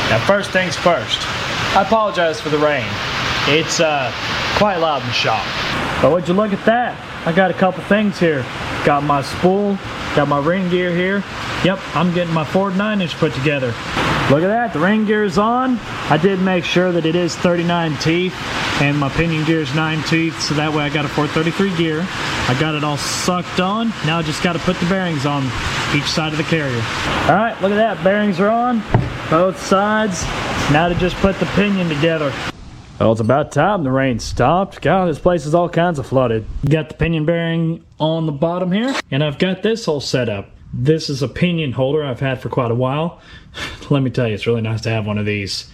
Now first things first, I apologize for the rain. It's quite loud in the shop. But would you look at that? I got a couple things here. Got my spool, got my ring gear here. Yep, I'm getting my Ford 9-inch put together. Look at that, the ring gear is on. I did make sure that it is 39 teeth and my pinion gear is 9 teeth, so that way I got a 433 gear. I got it all sucked on. Now I just got to put the bearings on each side of the carrier. All right, look at that, bearings are on, both sides. Now to just put the pinion together. Well, it's about time the rain stopped. God, this place is all kinds of flooded. Got the pinion bearing on the bottom here, and I've got this whole set up. This is a pinion holder I've had for quite a while. Let me tell you, it's really nice to have one of these.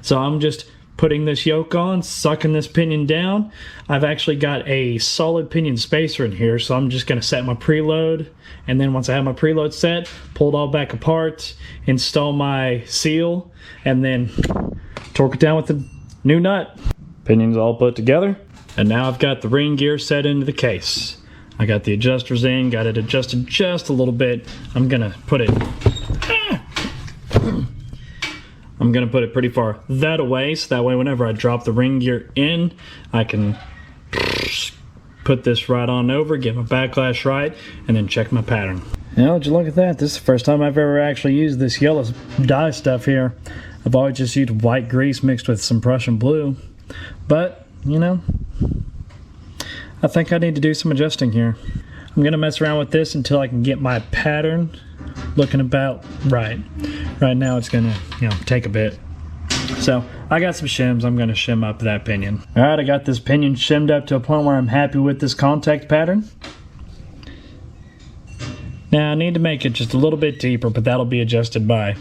So I'm just putting this yoke on, sucking this pinion down. I've actually got a solid pinion spacer in here, so I'm just gonna set my preload, and then once I have my preload set, pull it all back apart, install my seal, and then torque it down with the new nut. Pinion's all put together, and now I've got the ring gear set into the case. I got the adjusters in, got it adjusted just a little bit. I'm gonna put it pretty far that away, so that way whenever I drop the ring gear in, I can put this right on over, get my backlash right, and then check my pattern. Now, would you look at that? This is the first time I've ever actually used this yellow dye stuff here. I've always just used white grease mixed with some Prussian blue. But, you know, I think I need to do some adjusting here. I'm going to mess around with this until I can get my pattern looking about right. Right now it's going to, take a bit. So, I got some shims. I'm going to shim up that pinion. Alright, I got this pinion shimmed up to a point where I'm happy with this contact pattern. Now, I need to make it just a little bit deeper, but that'll be adjusted by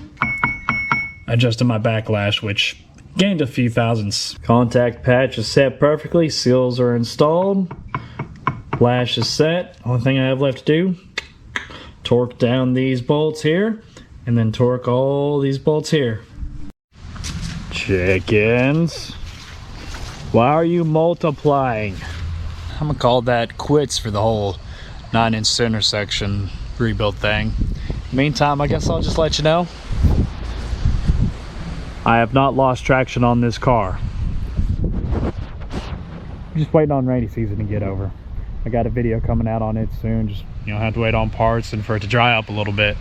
adjusting my backlash, which gained a few thousandths. Contact patch is set perfectly, seals are installed, lash is set. Only thing I have left to do, torque down these bolts here, and then torque all these bolts here. Chickens, why are you multiplying? I'm gonna call that quits for the whole 9-inch center section rebuild thing. Meantime, I guess I'll just let you know I have not lost traction on this car. I'm just waiting on rainy season to get over. I got a video coming out on it soon. Just have to wait on parts and for it to dry up a little bit.